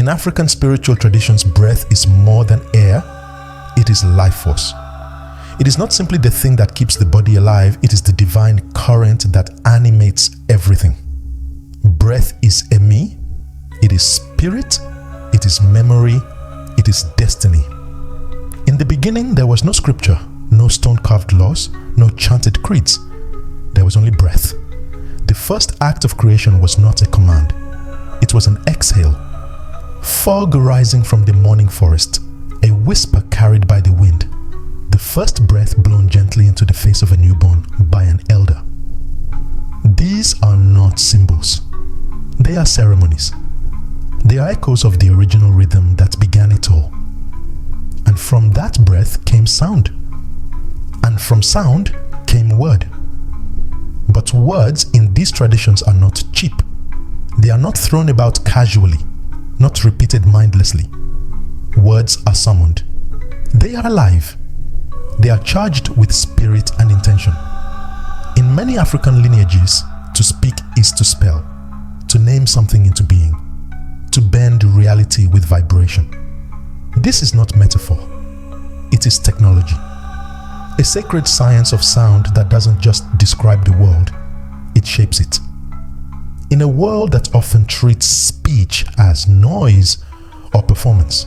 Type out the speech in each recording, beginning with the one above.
In African spiritual traditions, breath is more than air, it is life force. It is not simply the thing that keeps the body alive, it is the divine current that animates everything. Breath is Emi, it is spirit, it is memory, it is destiny. In the beginning, there was no scripture, no stone-carved laws, no chanted creeds. There was only breath. The first act of creation was not a command. It was an exhale. Fog rising from the morning forest, a whisper carried by the wind. The first breath blown gently into the face of a newborn by an elder. These are not symbols. They are ceremonies. They are echoes of the original rhythm that began it all. And from that breath came sound. And from sound came word. But words in these traditions are not cheap. They are not thrown about casually, not repeated mindlessly. Words are summoned. They are alive. They are charged with spirit and intention. In many African lineages, to speak is to spell, to name something into being, to bend reality with vibration. This is not metaphor. It is technology. A sacred science of sound that doesn't just describe the world, it shapes it. In a world that often treats speech as noise or performance,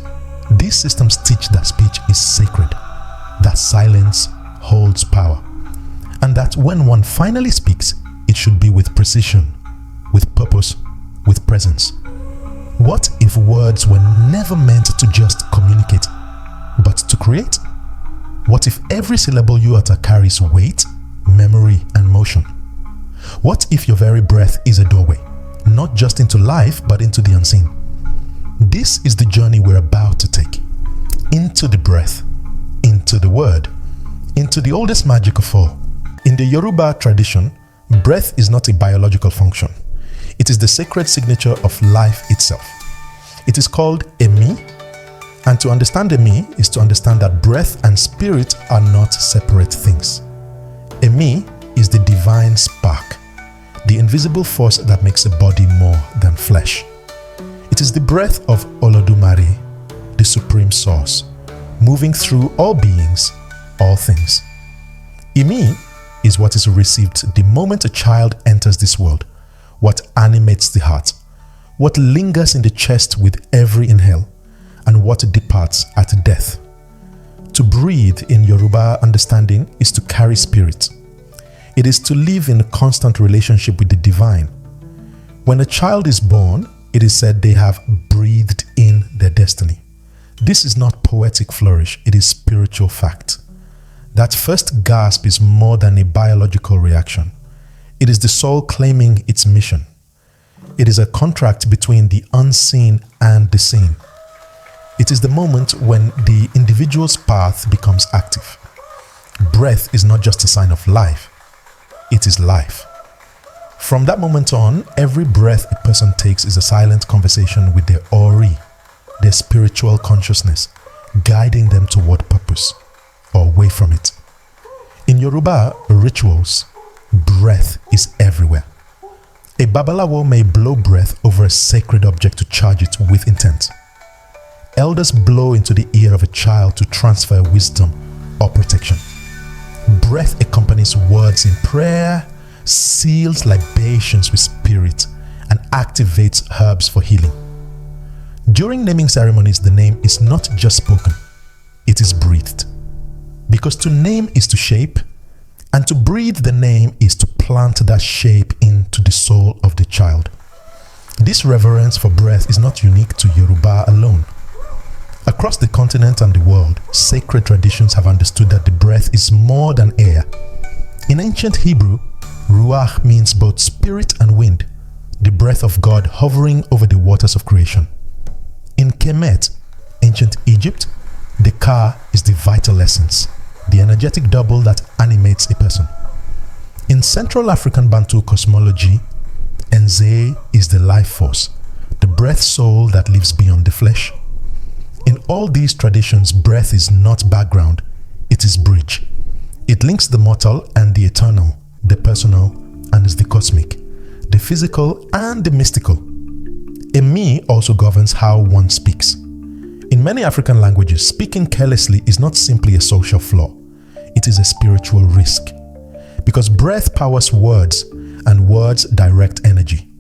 these systems teach that speech is sacred, that silence holds power, and that when one finally speaks, it should be with precision, with purpose, with presence. What if words were never meant to just communicate, but to create? What if every syllable you utter carries weight, memory, and motion? What if your very breath is a doorway, not just into life, but into the unseen? This is the journey we're about to take. Into the breath, into the word, into the oldest magic of all. In the Yoruba tradition, breath is not a biological function. It is the sacred signature of life itself. It is called Emi, and to understand Emi is to understand that breath and spirit are not separate things. Emi is the divine spark, the invisible force that makes a body more than flesh. It is the breath of Olodumare, the supreme source, moving through all beings, all things. Emi is what is received the moment a child enters this world, what animates the heart, what lingers in the chest with every inhale, and what departs at death. To breathe in Yoruba understanding is to carry spirit. It is to live in a constant relationship with the divine. When a child is born, it is said they have breathed in their destiny. This is not poetic flourish, it is spiritual fact. That first gasp is more than a biological reaction. It is the soul claiming its mission. It is a contract between the unseen and the seen. It is the moment when the individual's path becomes active. Breath is not just a sign of life, it is life. From that moment on, every breath a person takes is a silent conversation with their Ori, their spiritual consciousness, guiding them toward purpose or away from it. In Yoruba rituals, breath is everywhere. A Babalawo may blow breath over a sacred object to charge it with intent. Elders blow into the ear of a child to transfer wisdom or protection. Breath accompanies words in prayer, seals libations with spirit, and activates herbs for healing. During naming ceremonies, the name is not just spoken, it is breathed. Because to name is to shape, and to breathe the name is to plant that shape into the soul of the child. This reverence for breath is not unique to Yoruba alone. Across the continent and the world, sacred traditions have understood that the breath is more than air. In ancient Hebrew, Ruach means both spirit and wind, the breath of God hovering over the waters of creation. In Kemet, ancient Egypt, the Ka is the vital essence, the energetic double that animates a person. In Central African Bantu cosmology, Nze is the life force, the breath soul that lives beyond the flesh. In all these traditions, breath is not background, it is bridge. It links the mortal and the eternal, the personal and is the cosmic, the physical and the mystical. A me also governs how one speaks. In many African languages, speaking carelessly is not simply a social flaw. It is a spiritual risk. Because breath powers words, and words direct energy.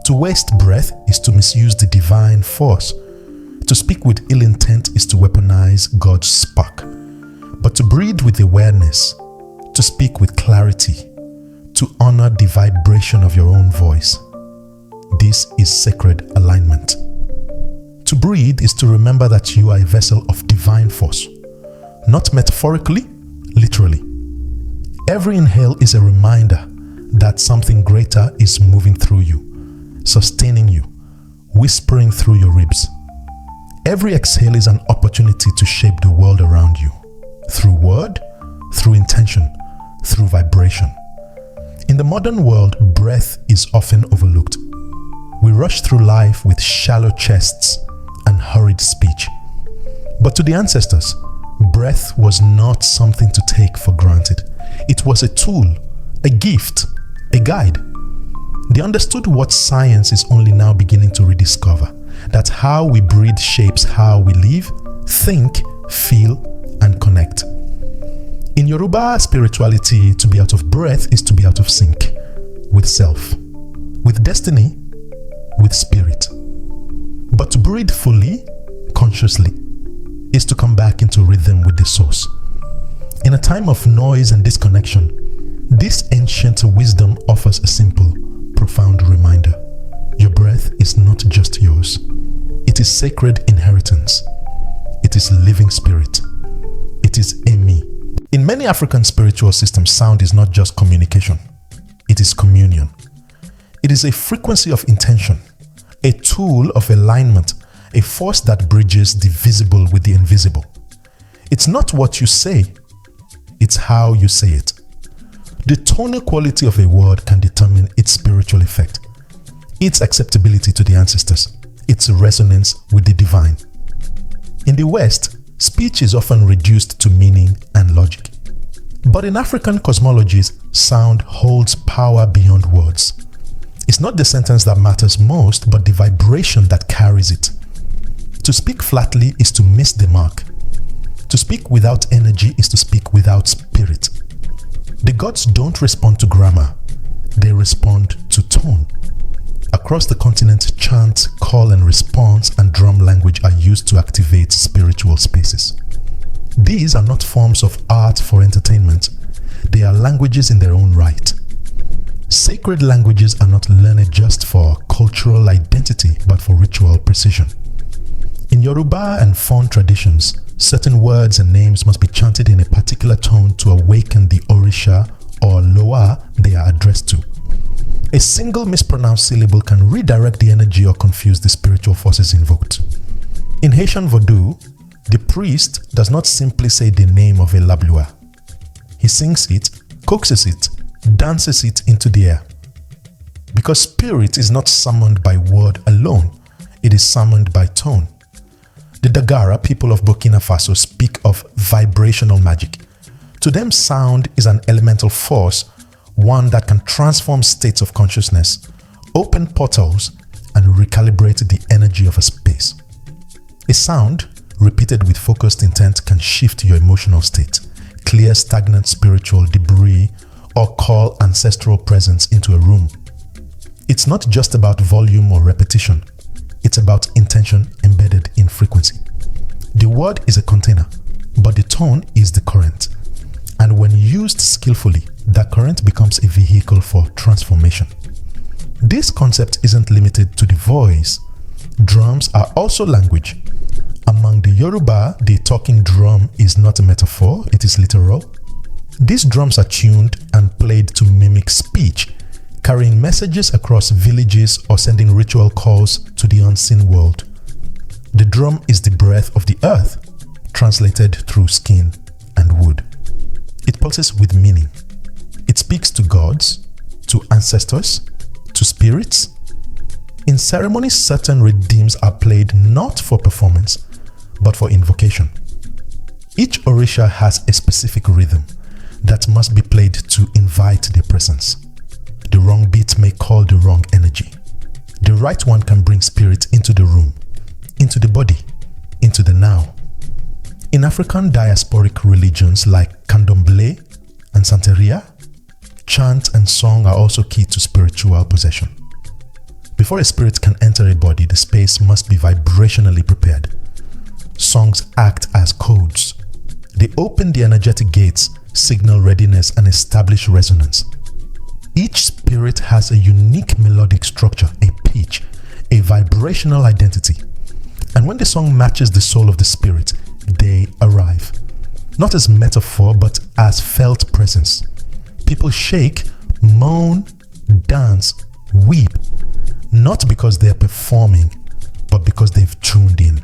To waste breath is to misuse the divine force. To speak with ill intent is to weaponize God's spark. But to breathe with awareness, to speak with clarity, to honor the vibration of your own voice, this is sacred alignment. To breathe is to remember that you are a vessel of divine force, not metaphorically, literally. Every inhale is a reminder that something greater is moving through you, sustaining you, whispering through your ribs. Every exhale is an opportunity to shape the world around you, through word, through intention, through vibration. In the modern world, breath is often overlooked. We rush through life with shallow chests and hurried speech. But to the ancestors, breath was not something to take for granted. It was a tool, a gift, a guide. They understood what science is only now beginning to rediscover, that how we breathe shapes how we live, think, feel, and connect. In Yoruba spirituality, to be out of breath is to be out of sync with self, with destiny, with spirit. But to breathe fully, consciously, is to come back into rhythm with the source. In a time of noise and disconnection, this ancient wisdom offers a simple, profound reminder. Your breath is not just yours. It is sacred inheritance. It is living spirit. It is a me. In many African spiritual systems, sound is not just communication. It is communion. It is a frequency of intention, a tool of alignment, a force that bridges the visible with the invisible. It's not what you say, it's how you say it. The tonal quality of a word can determine its spiritual effect, its acceptability to the ancestors, its resonance with the divine. In the West, speech is often reduced to meaning and logic. But in African cosmologies, sound holds power beyond words. It's not the sentence that matters most, but the vibration that carries it. To speak flatly is to miss the mark. To speak without energy is to speak without spirit. The gods don't respond to grammar, they respond to tone. Across the continent, chant, call and response, and drum language are used to activate spiritual spaces. These are not forms of art for entertainment. They are languages in their own right. Sacred languages are not learned just for cultural identity, but for ritual precision. In Yoruba and Fon traditions, certain words and names must be chanted in a particular tone to awaken the Orisha or Loa they are addressed to. A single mispronounced syllable can redirect the energy or confuse the spiritual forces invoked. In Haitian Vodou, the priest does not simply say the name of a Lablua. He sings it, coaxes it, dances it into the air. Because spirit is not summoned by word alone, it is summoned by tone. The Dagara people of Burkina Faso speak of vibrational magic. To them, sound is an elemental force, one that can transform states of consciousness, open portals, and recalibrate the energy of a space. A sound, repeated with focused intent, can shift your emotional state, clear stagnant spiritual debris, or call ancestral presence into a room. It's not just about volume or repetition. It's about intention embedded in frequency. The word is a container, but the tone is the current. And when used skillfully, that current becomes a vehicle for transformation. This concept isn't limited to the voice. Drums are also language. Among the Yoruba, the talking drum is not a metaphor, it is literal. These drums are tuned and played to mimic speech, carrying messages across villages or sending ritual calls to the unseen world. The drum is the breath of the earth, translated through skin and wood. It pulses with meaning. It speaks to gods, to ancestors, to spirits. In ceremonies, certain rhythms are played not for performance, but for invocation. Each Orisha has a specific rhythm that must be played to invite their presence. The wrong beat may call the wrong energy. The right one can bring spirit into the room, into the body, into the now. In African diasporic religions like Candomblé and Santeria, chant and song are also key to spiritual possession. Before a spirit can enter a body, the space must be vibrationally prepared. Songs act as codes. They open the energetic gates, signal readiness, and establish resonance. Each spirit has a unique melodic structure, a pitch, a vibrational identity. And when the song matches the soul of the spirit, they arrive. Not as metaphor, but as felt presence. People shake, moan, dance, weep, not because they're performing, but because they've tuned in.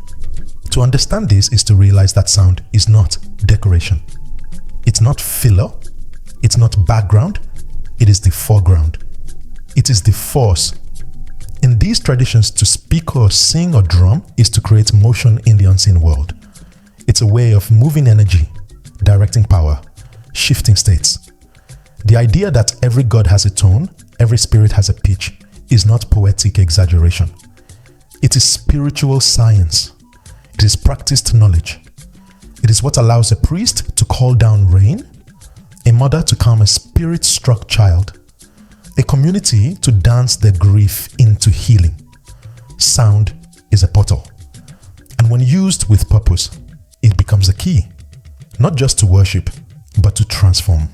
To understand this is to realize that sound is not decoration. It's not filler. It's not background. It is the foreground. It is the force. In these traditions, to speak or sing or drum is to create motion in the unseen world. It's a way of moving energy, directing power, shifting states. The idea that every god has a tone, every spirit has a pitch, is not poetic exaggeration. It is spiritual science. It is practiced knowledge. It is what allows a priest to call down rain, a mother to calm a spirit-struck child, a community to dance their grief into healing. Sound is a portal, and when used with purpose, it becomes a key, not just to worship, but to transform.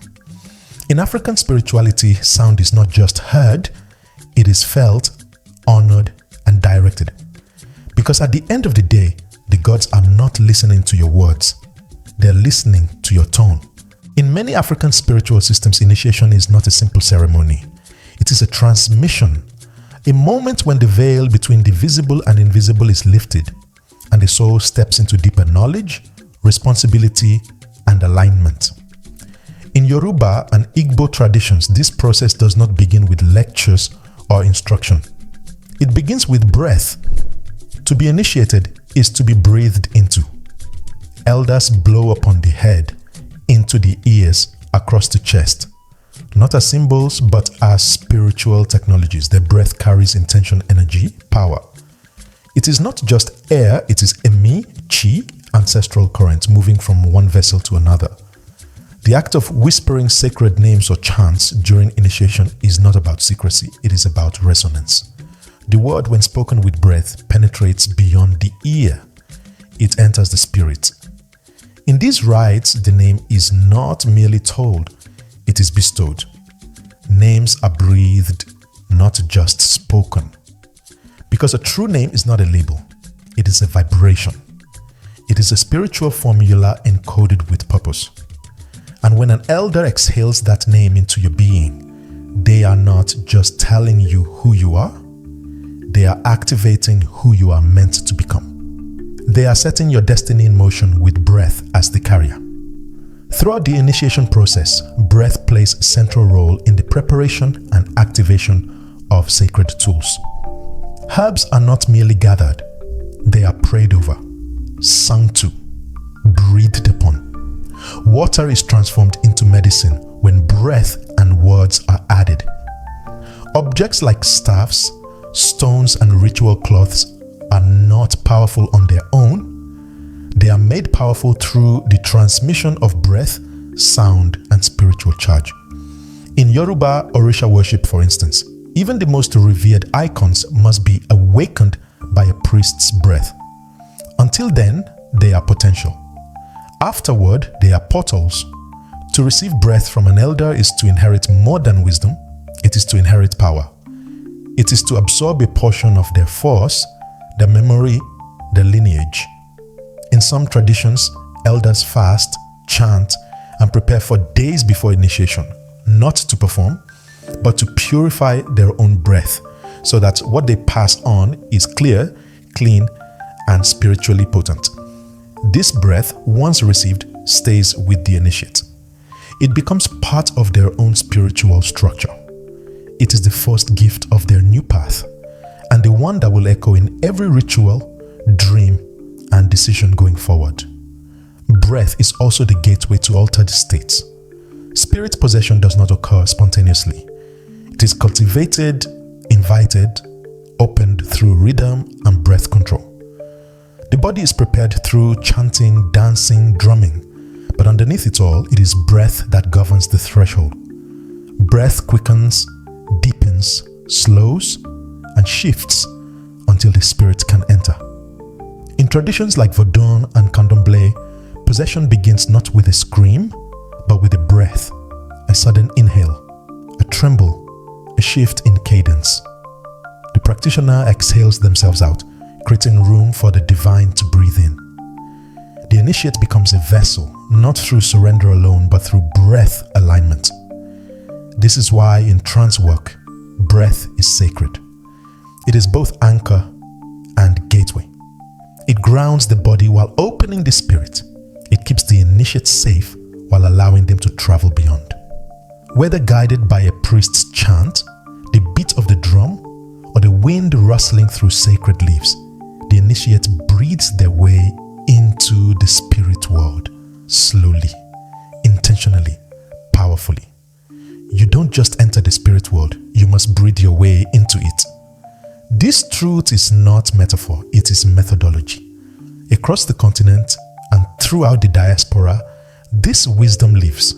In African spirituality, sound is not just heard, it is felt, honored, and directed. Because at the end of the day, the gods are not listening to your words, they're listening to your tone. In many African spiritual systems, initiation is not a simple ceremony. It is a transmission, a moment when the veil between the visible and invisible is lifted, and the soul steps into deeper knowledge, responsibility, and alignment. In Yoruba and Igbo traditions, this process does not begin with lectures or instruction. It begins with breath. To be initiated is to be breathed into. Elders blow upon the head, into the ears, across the chest. Not as symbols, but as spiritual technologies. Their breath carries intention, energy, power. It is not just air, it is emi, chi, ancestral current moving from one vessel to another. The act of whispering sacred names or chants during initiation is not about secrecy, it is about resonance. The word, when spoken with breath, penetrates beyond the ear. It enters the spirit. In these rites, the name is not merely told, it is bestowed. Names are breathed, not just spoken. Because a true name is not a label, it is a vibration. It is a spiritual formula encoded with purpose. And when an elder exhales that name into your being, they are not just telling you who you are, they are activating who you are meant to become. They are setting your destiny in motion with breath as the carrier. Throughout the initiation process, breath plays a central role in the preparation and activation of sacred tools. Herbs are not merely gathered, they are prayed over, sung to, breathed upon. Water is transformed into medicine when breath and words are added. Objects like staffs, stones, and ritual cloths are not powerful on their own. They are made powerful through the transmission of breath, sound, and spiritual charge. In Yoruba Orisha worship, for instance, even the most revered icons must be awakened by a priest's breath. Until then, they are potential. Afterward, they are portals. To receive breath from an elder is to inherit more than wisdom, it is to inherit power. It is to absorb a portion of their force, their memory, their lineage. In some traditions, elders fast, chant, and prepare for days before initiation, not to perform, but to purify their own breath, so that what they pass on is clear, clean, and spiritually potent. This breath, once received, stays with the initiate. It becomes part of their own spiritual structure. It is the first gift of their new path, and the one that will echo in every ritual, dream, and decision going forward. Breath is also the gateway to altered states. Spirit possession does not occur spontaneously. It is cultivated, invited, opened through rhythm and breath control. The body is prepared through chanting, dancing, drumming, but underneath it all, it is breath that governs the threshold. Breath quickens, deepens, slows, and shifts until the spirit can enter. In traditions like Vodun and Candomblé, possession begins not with a scream, but with a breath, a sudden inhale, a tremble, a shift in cadence. The practitioner exhales themselves out, creating room for the divine to breathe in. The initiate becomes a vessel, not through surrender alone, but through breath alignment. This is why in trance work, breath is sacred. It is both anchor and gateway. It grounds the body while opening the spirit. It keeps the initiate safe while allowing them to travel beyond. Whether guided by a priest's chant, the beat of the drum, or the wind rustling through sacred leaves, the initiate breathes their way into the spirit world, slowly, intentionally, powerfully. You don't just enter the spirit world, you must breathe your way into it. This truth is not metaphor, it is methodology. Across the continent and throughout the diaspora, this wisdom lives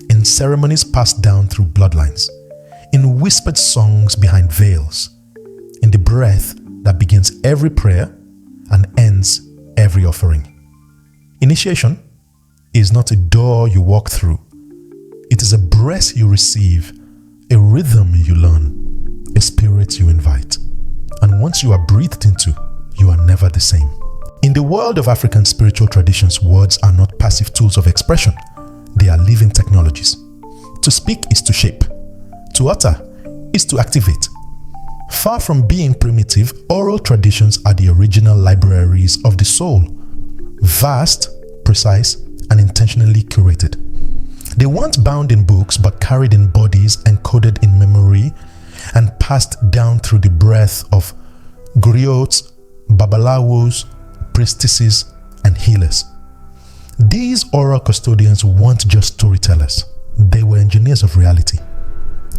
in ceremonies passed down through bloodlines, in whispered songs behind veils, in the breath that begins every prayer and ends every offering. Initiation is not a door you walk through. It is a breath you receive, a rhythm you learn, a spirit you invite. And once you are breathed into, you are never the same. In the world of African spiritual traditions, words are not passive tools of expression. They are living technologies. To speak is to shape. To utter is to activate. Far from being primitive, oral traditions are the original libraries of the soul. Vast, precise, and intentionally curated. They weren't bound in books, but carried in bodies, encoded in memory, and passed down through the breath of griots, babalawos, priestesses, and healers. These oral custodians weren't just storytellers. They were engineers of reality.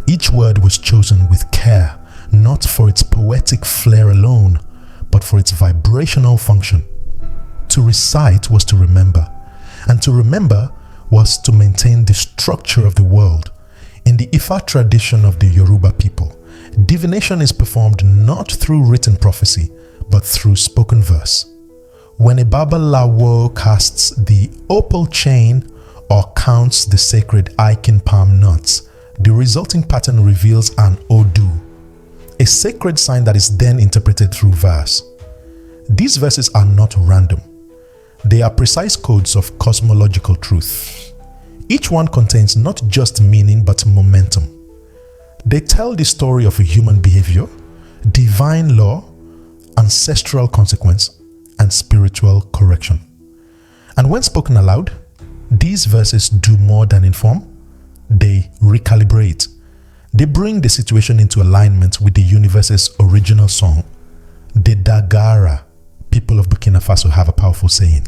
Each word was chosen with care, not for its poetic flair alone, but for its vibrational function. To recite was to remember, and to remember was to maintain the structure of the world. In the Ifa tradition of the Yoruba people, divination is performed not through written prophecy, but through spoken verse. When a Babalawo casts the opal chain or counts the sacred Aiken palm nuts, the resulting pattern reveals an Odu, a sacred sign that is then interpreted through verse. These verses are not random. They are precise codes of cosmological truth. Each one contains not just meaning but momentum. They tell the story of a human behavior, divine law, ancestral consequence, and spiritual correction. And when spoken aloud, these verses do more than inform. They recalibrate. They bring the situation into alignment with the universe's original song. The Dagara people of Burkina Faso have a powerful saying: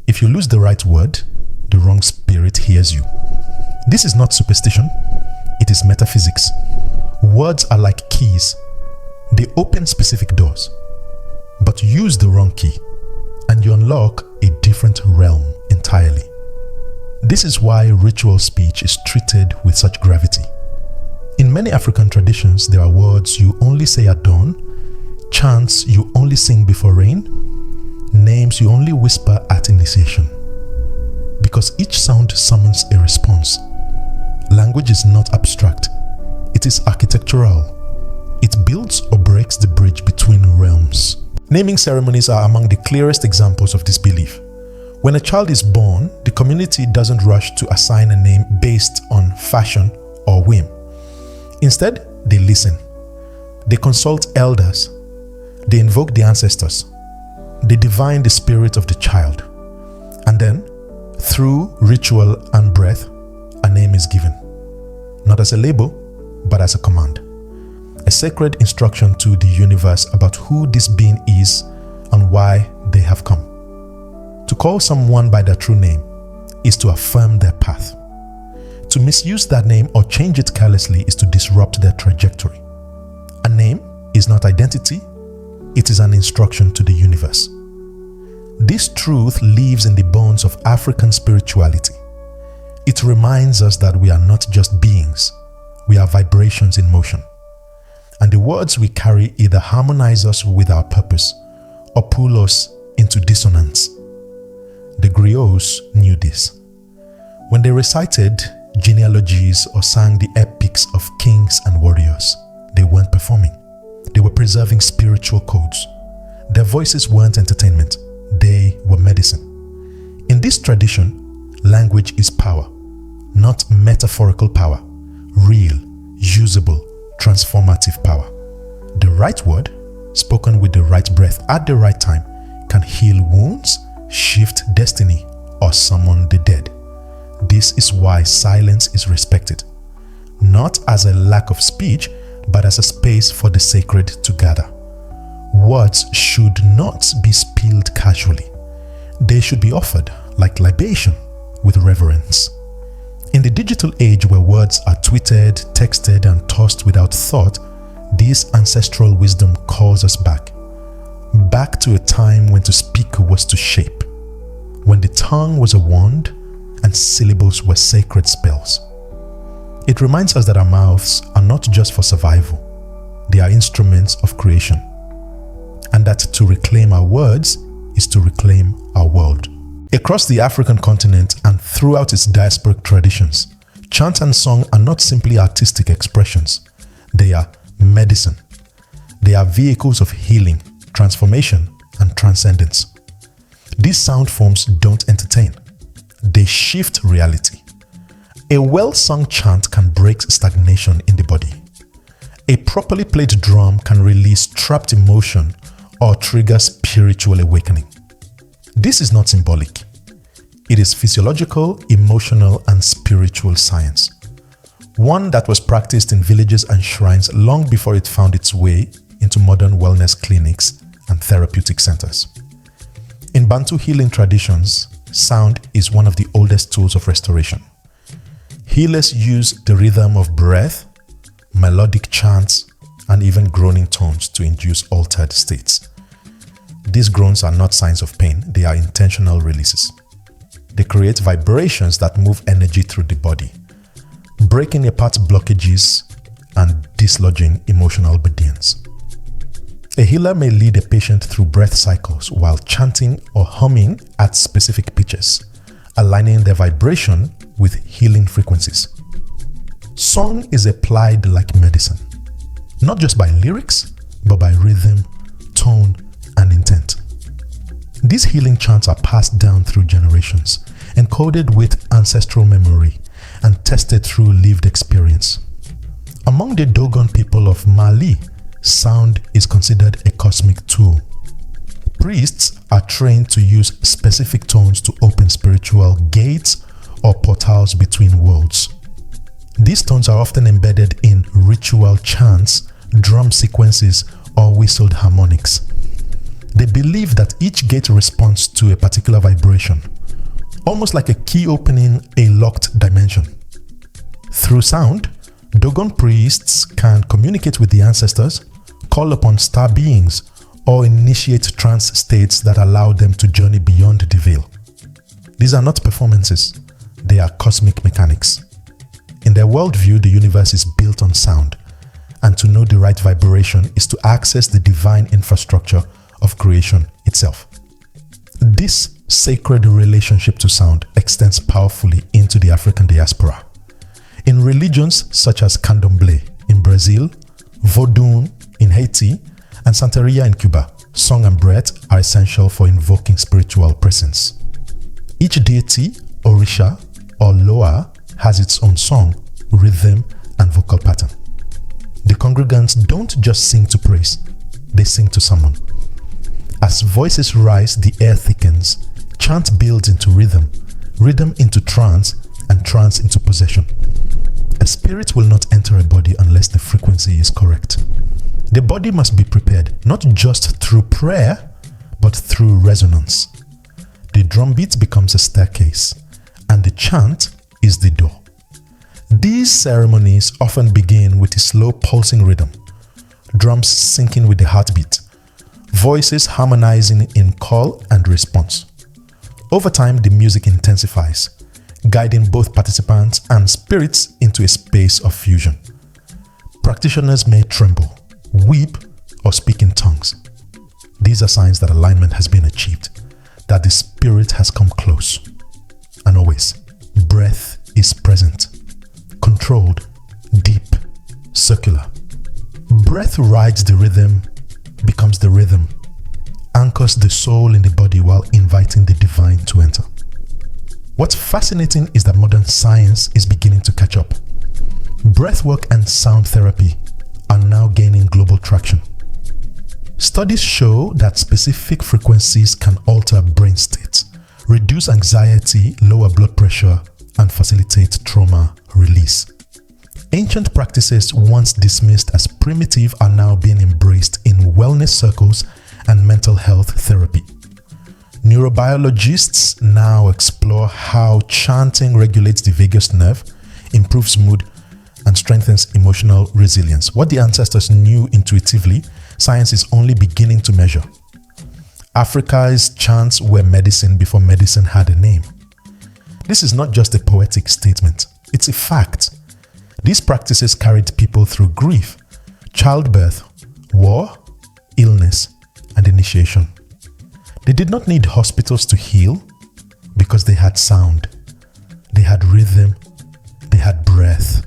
if you lose the right word, the wrong spirit hears you. This is not superstition, it is metaphysics. Words are like keys. They open specific doors, but use the wrong key and you unlock a different realm entirely. This is why ritual speech is treated with such gravity. In many African traditions, there are words you only say at dawn, chants you only sing before rain, names you only whisper at initiation. Because each sound summons a response. Language is not abstract, it is architectural. It builds or breaks the bridge between realms. Naming ceremonies are among the clearest examples of this belief. When a child is born, the community doesn't rush to assign a name based on fashion or whim. Instead, they listen. They consult elders. They invoke the ancestors. They divine the spirit of the child. And then, through ritual and breath, a name is given. Not as a label, but as a command. A sacred instruction to the universe about who this being is and why they have come. To call someone by their true name is to affirm their path. To misuse that name or change it carelessly is to disrupt their trajectory. A name is not identity, it is an instruction to the universe. This truth lives in the bones of African spirituality. It reminds us that we are not just beings, we are vibrations in motion. And the words we carry either harmonize us with our purpose or pull us into dissonance. The griots knew this. When they recited genealogies or sang the epics of kings and warriors, they weren't performing. They were preserving spiritual codes. Their voices weren't entertainment, they were medicine. In this tradition, language is power, not metaphorical power, real, usable, transformative power. The right word, spoken with the right breath at the right time, can heal wounds, shift destiny, or summon the dead. This is why silence is respected, not as a lack of speech, but as a space for the sacred to gather. Words should not be spilled casually. They should be offered like libation with reverence. In the digital age where words are tweeted, texted, and tossed without thought, this ancestral wisdom calls us back to a time when to speak was to shape, when the tongue was a wand and syllables were sacred spells. It reminds us that our mouths are not just for survival, they are instruments of creation, and that to reclaim our words is to reclaim our world. Across the African continent and throughout its diasporic traditions, chant and song are not simply artistic expressions, they are medicine. They are vehicles of healing, transformation, and transcendence. These sound forms don't entertain, they shift reality. A well-sung chant can break stagnation in the body. A properly played drum can release trapped emotion or trigger spiritual awakening. This is not symbolic. It is physiological, emotional, and spiritual science. One that was practiced in villages and shrines long before it found its way into modern wellness clinics and therapeutic centers. In Bantu healing traditions, sound is one of the oldest tools of restoration. Healers use the rhythm of breath, melodic chants, and even groaning tones to induce altered states. These groans are not signs of pain, they are intentional releases. They create vibrations that move energy through the body, breaking apart blockages and dislodging emotional burdens. A healer may lead a patient through breath cycles while chanting or humming at specific pitches, aligning their vibration with healing frequencies. Song is applied like medicine, not just by lyrics, but by rhythm, tone, and intent. These healing chants are passed down through generations, encoded with ancestral memory, and tested through lived experience. Among the Dogon people of Mali, sound is considered a cosmic tool. Priests are trained to use specific tones to open spiritual gates or portals between worlds. These tones are often embedded in ritual chants, drum sequences, or whistled harmonics. They believe that each gate responds to a particular vibration, almost like a key opening a locked dimension. Through sound, Dogon priests can communicate with the ancestors, call upon star beings, or initiate trance states that allow them to journey beyond the veil. These are not performances, they are cosmic mechanics. In their worldview, the universe is built on sound, and to know the right vibration is to access the divine infrastructure of creation itself. This sacred relationship to sound extends powerfully into the African diaspora. In religions such as Candomblé in Brazil, Vodun in Haiti, and Santeria in Cuba, song and breath are essential for invoking spiritual presence. Each deity, Orisha, or Loa has its own song, rhythm, and vocal pattern. The congregants don't just sing to praise, they sing to summon. As voices rise, the air thickens, chant builds into rhythm, rhythm into trance, and trance into possession. A spirit will not enter a body unless the frequency is correct. The body must be prepared, not just through prayer, but through resonance. The drum beat becomes a staircase, and the chant is the door. These ceremonies often begin with a slow pulsing rhythm, drums syncing with the heartbeat, voices harmonizing in call and response. Over time, the music intensifies, guiding both participants and spirits into a space of fusion. Practitioners may tremble, weep, or speak in tongues. These are signs that alignment has been achieved, that the spirit has come close. And always, breath is present, controlled, deep, circular. Breath rides the rhythm, becomes the rhythm, anchors the soul in the body while inviting the divine to enter. What's fascinating is that modern science is beginning to catch up. Breathwork and sound therapy are now gaining global traction. Studies show that specific frequencies can alter brain states, reduce anxiety, lower blood pressure, and facilitate trauma release. Ancient practices once dismissed as primitive are now being embraced in wellness circles and mental health therapy. Neurobiologists now explore how chanting regulates the vagus nerve, improves mood, and strengthens emotional resilience. What the ancestors knew intuitively, science is only beginning to measure. Africa's chants were medicine before medicine had a name. This is not just a poetic statement, it's a fact. These practices carried people through grief, childbirth, war, illness, and initiation. They did not need hospitals to heal because they had sound, they had rhythm, they had breath,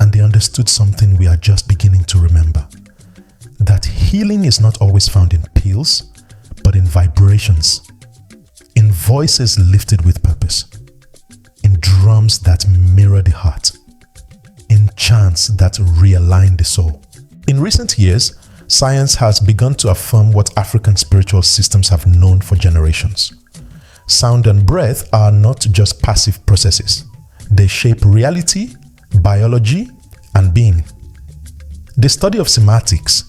and they understood something we are just beginning to remember. That healing is not always found in pills, but in vibrations, in voices lifted with purpose, in drums that mirror the heart, in chants that realign the soul. In recent years, science has begun to affirm what African spiritual systems have known for generations. Sound and breath are not just passive processes. They shape reality, biology, and being. The study of semantics,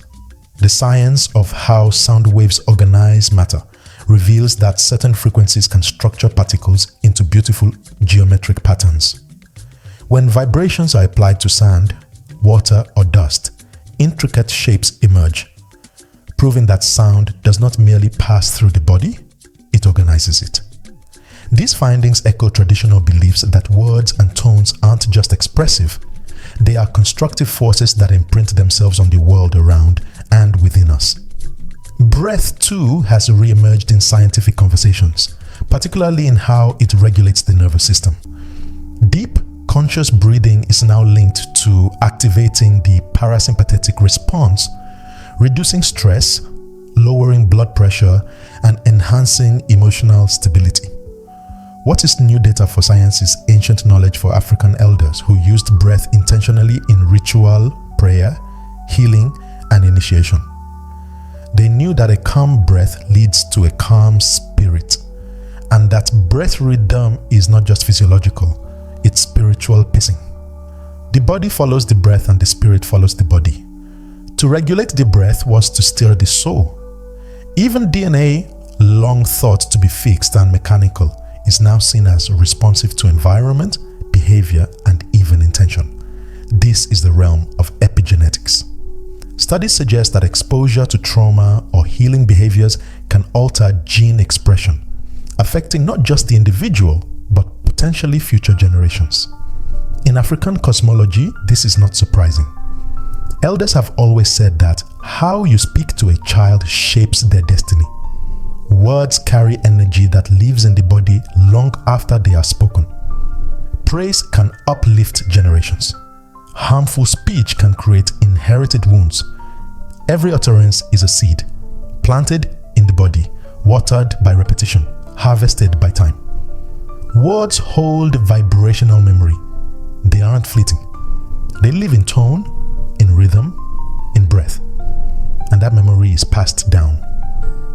the science of how sound waves organize matter, reveals that certain frequencies can structure particles into beautiful geometric patterns. When vibrations are applied to sand, water, or dust, intricate shapes emerge, proving that sound does not merely pass through the body, it organizes it. These findings echo traditional beliefs that words and tones aren't just expressive, they are constructive forces that imprint themselves on the world around and within us. Breath, too, has re-emerged in scientific conversations, particularly in how it regulates the nervous system. Deep, conscious breathing is now linked to activating the parasympathetic response, reducing stress, lowering blood pressure, and enhancing emotional stability. What is new data for science is ancient knowledge for African elders who used breath intentionally in ritual, prayer, healing, and initiation. They knew that a calm breath leads to a calm spirit, and that breath rhythm is not just physiological, it's spiritual pacing. The body follows the breath and the spirit follows the body. To regulate the breath was to stir the soul. Even DNA, long thought to be fixed and mechanical, is now seen as responsive to environment, behavior, and even intention. This is the realm of epigenetics. Studies suggest that exposure to trauma or healing behaviors can alter gene expression, affecting not just the individual, but potentially future generations. In African cosmology, this is not surprising. Elders have always said that how you speak to a child shapes their destiny. Words carry energy that lives in the body long after they are spoken. Praise can uplift generations. Harmful speech can create inherited wounds. Every utterance is a seed, planted in the body, watered by repetition, harvested by time. Words hold vibrational memory. They aren't fleeting. They live in tone, in rhythm, in breath. And that memory is passed down,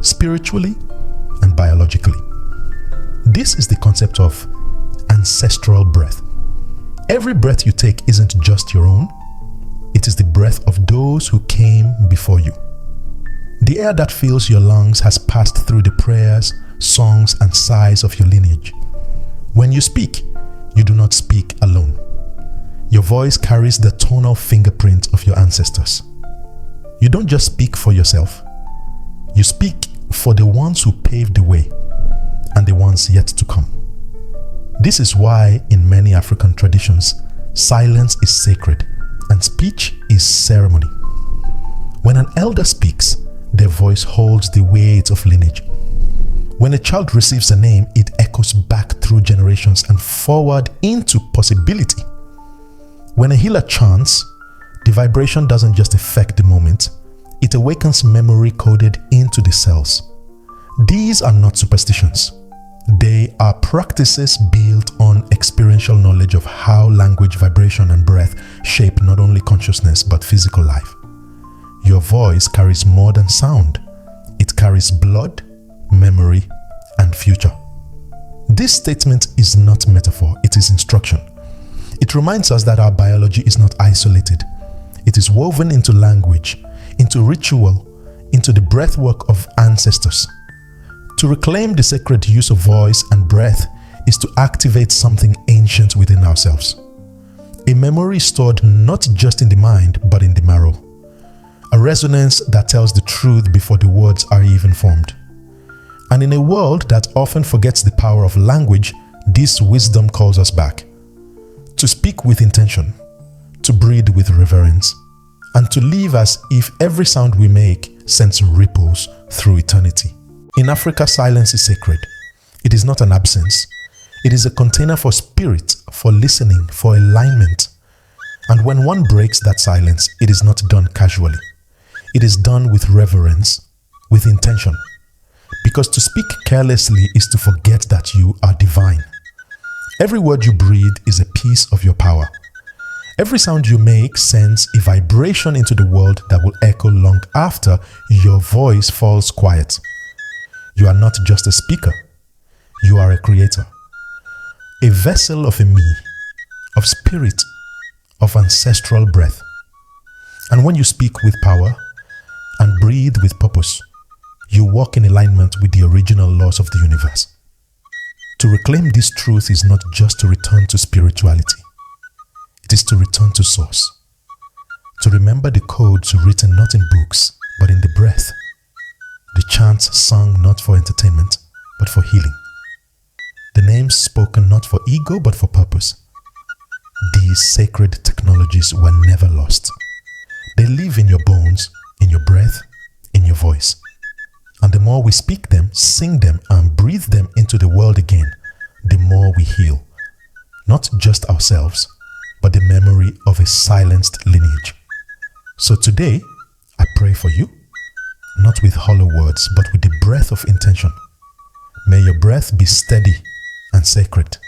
spiritually and biologically. This is the concept of ancestral breath. Every breath you take isn't just your own. It is the breath of those who came before you. The air that fills your lungs has passed through the prayers, songs, and sighs of your lineage. When you speak, you do not speak alone. Your voice carries the tonal fingerprint of your ancestors. You don't just speak for yourself. You speak for the ones who paved the way and the ones yet to come. This is why in many African traditions, silence is sacred and speech is ceremony. When an elder speaks, their voice holds the weight of lineage. When a child receives a name, it echoes back through generations and forward into possibility. When a healer chants, the vibration doesn't just affect the moment, it awakens memory coded into the cells. These are not superstitions. They are practices built on experiential knowledge of how language, vibration, and breath shape not only consciousness but physical life. Your voice carries more than sound. It carries blood, memory, and future. This statement is not metaphor, it is instruction. It reminds us that our biology is not isolated. It is woven into language, into ritual, into the breathwork of ancestors. To reclaim the sacred use of voice and breath is to activate something ancient within ourselves. A memory stored not just in the mind, but in the marrow. A resonance that tells the truth before the words are even formed. And in a world that often forgets the power of language, this wisdom calls us back. To speak with intention, to breathe with reverence, and to live as if every sound we make sends ripples through eternity. In Africa, silence is sacred. It is not an absence. It is a container for spirit, for listening, for alignment. And when one breaks that silence, it is not done casually. It is done with reverence, with intention. Because to speak carelessly is to forget that you are divine. Every word you breathe is a piece of your power. Every sound you make sends a vibration into the world that will echo long after your voice falls quiet. You are not just a speaker. You are a creator. A vessel of a me, of spirit, of ancestral breath. And when you speak with power and breathe with purpose, you walk in alignment with the original laws of the universe. To reclaim this truth is not just to return to spirituality. It is to return to source. To remember the codes written not in books, but in the breath. The chants sung not for entertainment, but for healing. The names spoken not for ego, but for purpose. These sacred technologies were never lost. They live in your bones, in your breath, in your voice. And the more we speak them, sing them, and breathe them into the world again, the more we heal. Not just ourselves, but the memory of a silenced lineage. So today, I pray for you, not with hollow words, but with the breath of intention. May your breath be steady and sacred.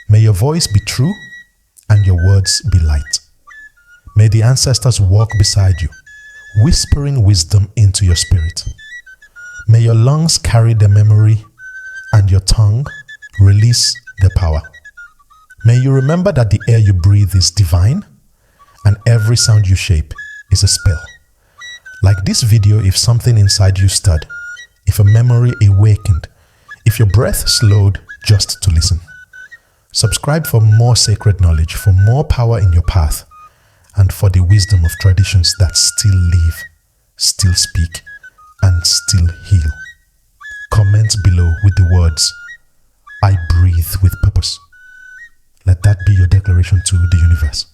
May your voice be true and your words be light. May the ancestors walk beside you, whispering wisdom into your spirit. May your lungs carry their memory and your tongue release their power. May you remember that the air you breathe is divine and every sound you shape is a spell. Like this video, if something inside you stirred, if a memory awakened, if your breath slowed just to listen. Subscribe for more sacred knowledge, for more power in your path, and for the wisdom of traditions that still live, still speak, and still heal. Comment below with the words, I breathe with purpose. Let that be your declaration to the universe.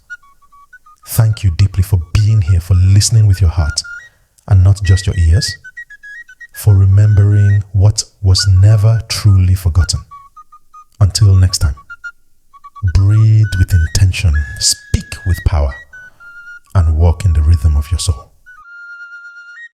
Thank you deeply for being here, for listening with your heart and not just your ears, for remembering what was never truly forgotten. Until next time, breathe with intention, speak with power, and walk in the rhythm of your soul.